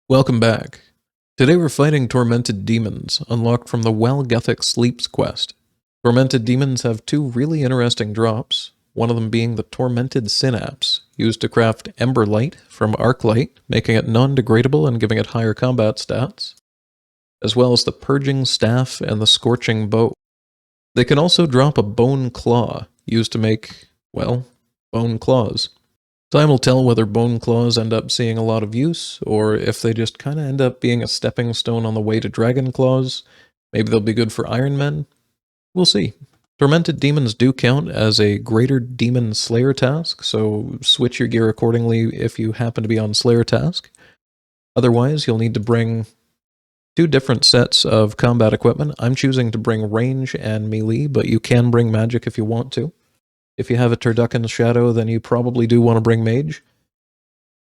Welcome back. Today we're fighting Tormented Demons, unlocked from the Well-Gethic Sleeps quest. Tormented Demons have two really interesting drops, one of them being the Tormented Synapse, used to craft Emberlight from Arclight, making it non-degradable and giving it higher combat stats, as well as the Purging Staff and the Scorching Bow. They can also drop a Bone Claw, used to make, well, bone claws. Time will tell whether bone claws end up seeing a lot of use, or if they just kind of end up being a stepping stone on the way to dragon claws. Maybe they'll be good for Iron Men. We'll see. Tormented Demons do count as a Greater Demon Slayer task, so switch your gear accordingly if you happen to be on Slayer task. Otherwise, you'll need to bring two different sets of combat equipment. I'm choosing to bring range and melee, but you can bring magic if you want to. If you have a Turducken Shadow, then you probably do want to bring Mage.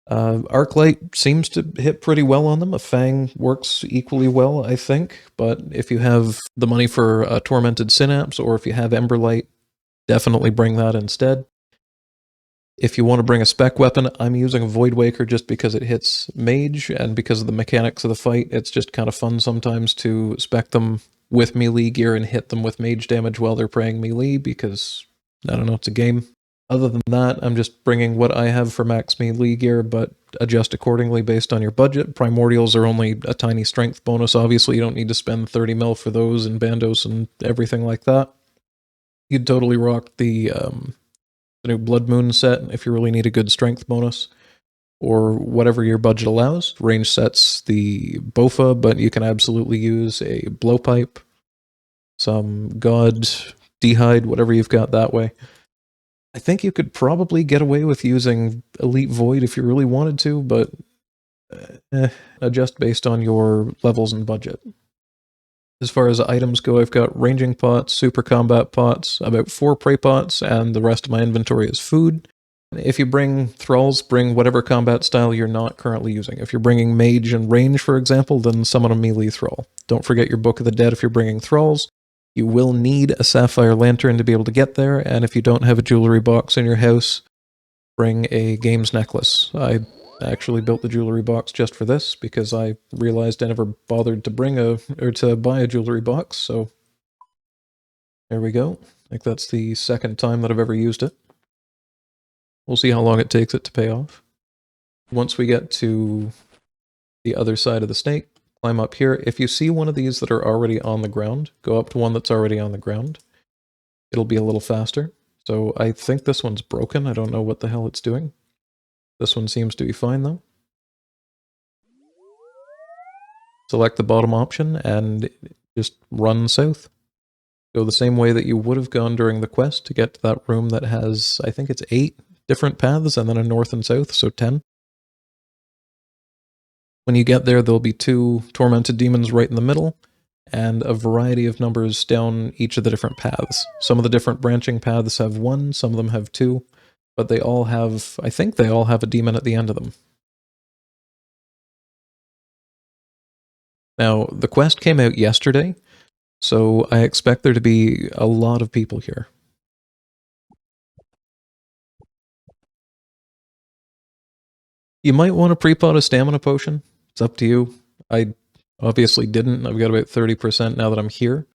Arclight seems to hit pretty well on them. A Fang works equally well, I think. But if you have the money for a Tormented Synapse, or if you have Emberlight, definitely bring that instead. If you want to bring a spec weapon, I'm using a Void Waker just because it hits Mage, and because of the mechanics of the fight, it's just kind of fun sometimes to spec them with melee gear and hit them with mage damage while they're praying melee, because I don't know, it's a game. Other than that, I'm just bringing what I have for max melee gear, but adjust accordingly based on your budget. Primordials are only a tiny strength bonus, obviously. You don't need to spend 30 mil for those and bandos and everything like that. You'd totally rock the new Blood Moon set if you really need a good strength bonus, or whatever your budget allows. Range sets the Bofa, but you can absolutely use a Blowpipe, some God, Dehyde, whatever you've got that way. I think you could probably get away with using Elite Void if you really wanted to, but adjust based on your levels and budget. As far as items go, I've got ranging pots, super combat pots, about 4 prey pots, and the rest of my inventory is food. If you bring Thralls, bring whatever combat style you're not currently using. If you're bringing Mage and Range, for example, then summon a melee Thrall. Don't forget your Book of the Dead if you're bringing Thralls. You will need a Sapphire Lantern to be able to get there, and if you don't have a jewelry box in your house, bring a Games Necklace. I actually built the jewelry box just for this, because I realized I never bothered to buy a jewelry box, so there we go. I think that's the second time that I've ever used it. We'll see how long it takes it to pay off. Once we get to the other side of the snake, climb up here. If you see one of these that are already on the ground, go up to one that's already on the ground. It'll be a little faster. So I think this one's broken. I don't know what the hell it's doing. This one seems to be fine though. Select the bottom option and just run south. Go the same way that you would have gone during the quest to get to that room that has, I think it's 8 different paths and then a north and south, so 10. When you get there, there'll be 2 Tormented Demons right in the middle, and a variety of numbers down each of the different paths. Some of the different branching paths have 1, some of them have 2, but they all have, I think they all have a demon at the end of them. Now, the quest came out yesterday, so I expect there to be a lot of people here. You might want to pre-pot a stamina potion. It's up to you. I obviously didn't. I've got about 30% now that I'm here.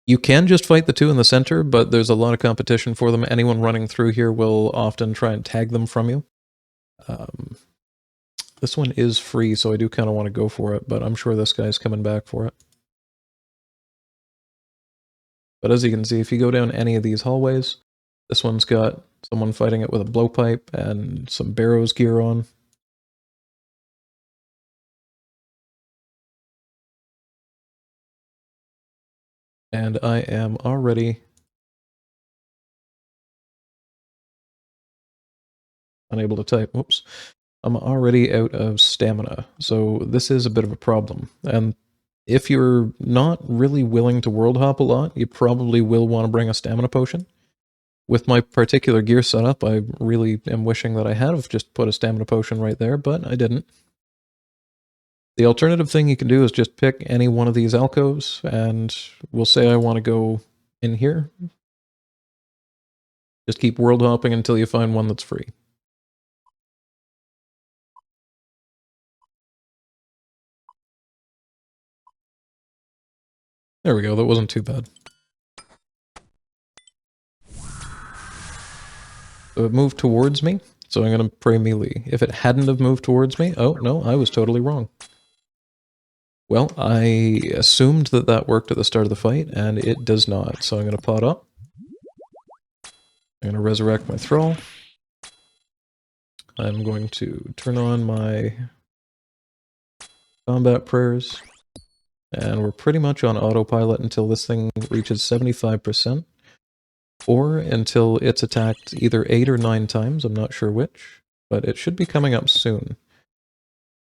You can just fight the 2 in the center, but there's a lot of competition for them. Anyone running through here will often try and tag them from you. This one is free, so I do kind of want to go for it, but I'm sure this guy's coming back for it. But as you can see, if you go down any of these hallways, this one's got someone fighting it with a blowpipe and some Barrows gear on. And I am already unable to type. Whoops. I'm already out of stamina, so this is a bit of a problem. And if you're not really willing to world hop a lot, you probably will want to bring a stamina potion. With my particular gear setup, I really am wishing that I had have just put a stamina potion right there, but I didn't. The alternative thing you can do is just pick any one of these alcoves, and we'll say I want to go in here. Just keep world hopping until you find one that's free. There we go, that wasn't too bad. So it moved towards me, so I'm going to pray melee. If it hadn't have moved towards me, oh no, I was totally wrong. Well, I assumed that that worked at the start of the fight, and it does not, so I'm going to pot up. I'm going to resurrect my Thrall. I'm going to turn on my combat prayers, and we're pretty much on autopilot until this thing reaches 75%, or until it's attacked either 8 or 9 times, I'm not sure which, but it should be coming up soon.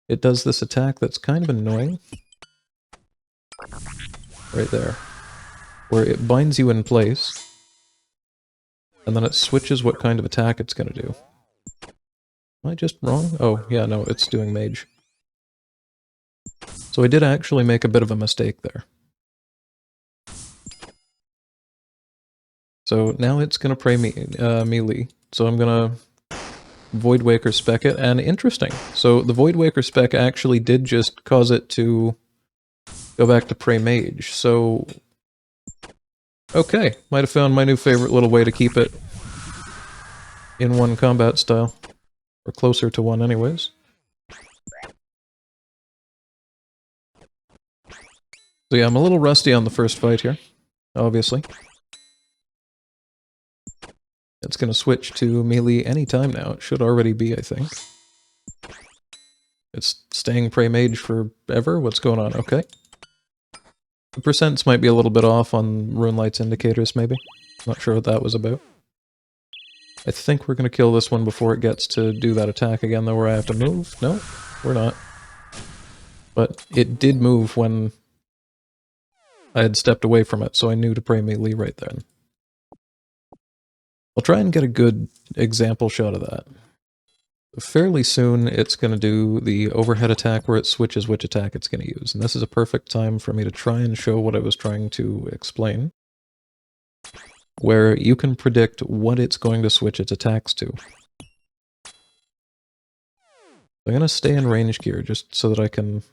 It does this attack that's kind of annoying. Right there. Where it binds you in place, and then it switches what kind of attack it's going to do. Am I just wrong? Oh, yeah, no, it's doing mage. So I did actually make a bit of a mistake there. So now it's going to pray melee. So I'm going to Void Waker spec it, and interesting. So the Void Waker spec actually did just cause it to go back to pray mage. So, okay, might have found my new favorite little way to keep it in one combat style. Or closer to one anyways. So yeah, I'm a little rusty on the first fight here, obviously. It's going to switch to melee anytime now. It should already be, I think. It's staying prey mage forever? What's going on? Okay. The percents might be a little bit off on Runelight's indicators, maybe. Not sure what that was about. I think we're going to kill this one before it gets to do that attack again, though, where I have to move. No, we're not. But it did move when I had stepped away from it, so I knew to pray melee right then. I'll try and get a good example shot of that. Fairly soon, it's going to do the overhead attack where it switches which attack it's going to use. And this is a perfect time for me to try and show what I was trying to explain. Where you can predict what it's going to switch its attacks to. I'm going to stay in range gear just so that I can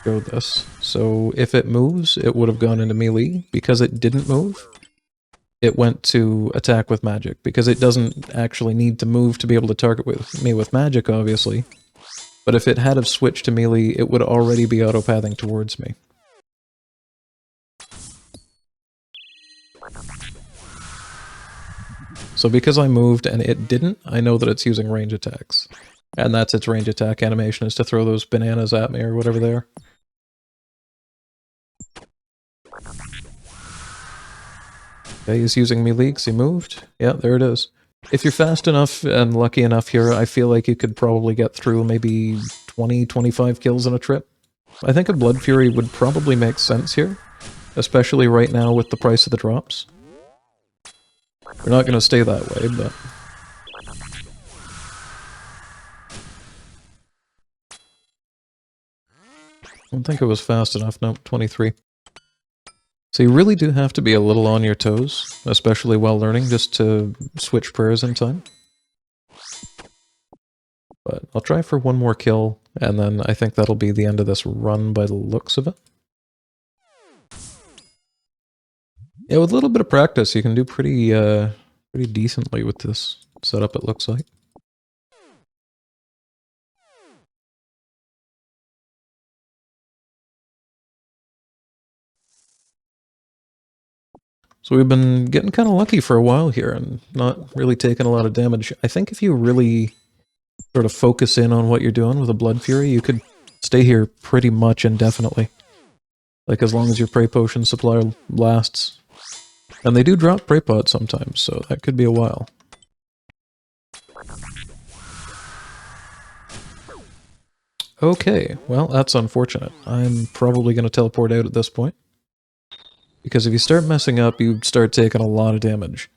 go this. So if it moves, it would have gone into melee. Because it didn't move, it went to attack with magic. Because it doesn't actually need to move to be able to target me with magic, obviously. But if it had have switched to melee, it would already be auto-pathing towards me. So because I moved and it didn't, I know that it's using range attacks. And that's its range attack animation, is to throw those bananas at me or whatever they are. Okay, he's using melee because he moved. Yeah, there it is. If you're fast enough and lucky enough here, I feel like you could probably get through maybe 20, 25 kills in a trip. I think a Blood Fury would probably make sense here, especially right now with the price of the drops. They're not going to stay that way, but... I don't think it was fast enough. Nope, 23. So you really do have to be a little on your toes, especially while learning, just to switch prayers in time. But I'll try for one more kill, and then I think that'll be the end of this run by the looks of it. Yeah, with a little bit of practice, you can do pretty decently with this setup, it looks like. So we've been getting kind of lucky for a while here and not really taking a lot of damage. I think if you really sort of focus in on what you're doing with a Blood Fury, you could stay here pretty much indefinitely. Like as long as your Prey Potion supply lasts. And they do drop Prey Pods sometimes, so that could be a while. Okay, well that's unfortunate. I'm probably going to teleport out at this point. Because if you start messing up, you start taking a lot of damage.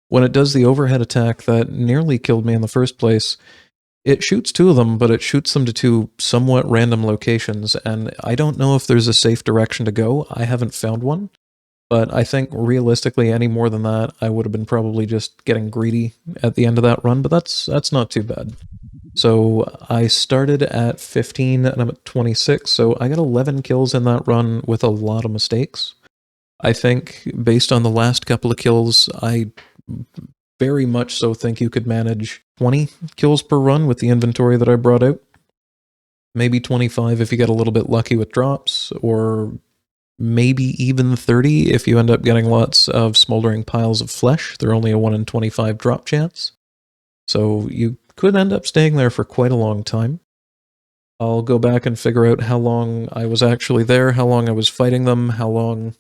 When it does the overhead attack that nearly killed me in the first place, it shoots 2 of them, but it shoots them to 2 somewhat random locations, and I don't know if there's a safe direction to go. I haven't found one, but I think realistically any more than that, I would have been probably just getting greedy at the end of that run, but that's not too bad. So I started at 15 and I'm at 26, so I got 11 kills in that run with a lot of mistakes. I think based on the last couple of kills, I very much so think you could manage 20 kills per run with the inventory that I brought out. Maybe 25 if you get a little bit lucky with drops, or maybe even 30 if you end up getting lots of smoldering piles of flesh. They're only a 1 in 25 drop chance. So you could end up staying there for quite a long time. I'll go back and figure out how long I was actually there, how long I was fighting them, how long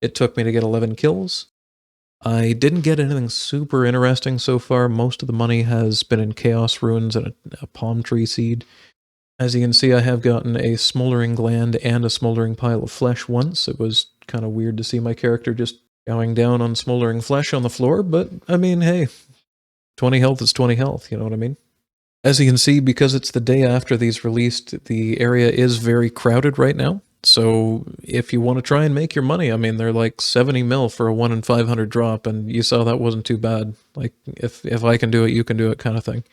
it took me to get 11 kills. I didn't get anything super interesting so far. Most of the money has been in Chaos Runes and a palm tree seed. As you can see, I have gotten a smoldering gland and a smoldering pile of flesh once. It was kind of weird to see my character just going down on smoldering flesh on the floor, but I mean, hey, 20 health is 20 health, you know what I mean? As you can see, because it's the day after these released, the area is very crowded right now. So if you want to try and make your money, I mean, they're like 70 mil for a 1 in 500 drop, and you saw that wasn't too bad. Like, if I can do it, you can do it kind of thing.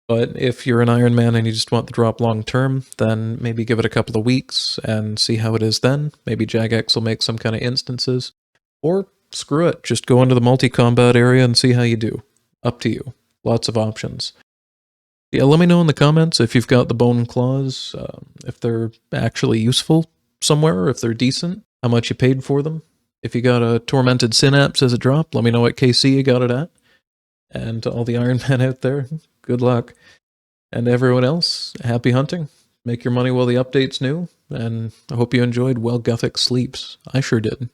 But if you're an Iron Man and you just want the drop long term, then maybe give it a couple of weeks and see how it is then. Maybe Jagex will make some kind of instances. Or screw it, just go into the multi-combat area and see how you do. Up to you. Lots of options. Yeah, let me know in the comments if you've got the bone claws, if they're actually useful somewhere, or if they're decent, how much you paid for them. If you got a Tormented Synapse as a drop, let me know what KC you got it at. And to all the Iron Men out there, good luck. And everyone else, happy hunting. Make your money while the update's new, and I hope you enjoyed While Guthic Sleeps. I sure did.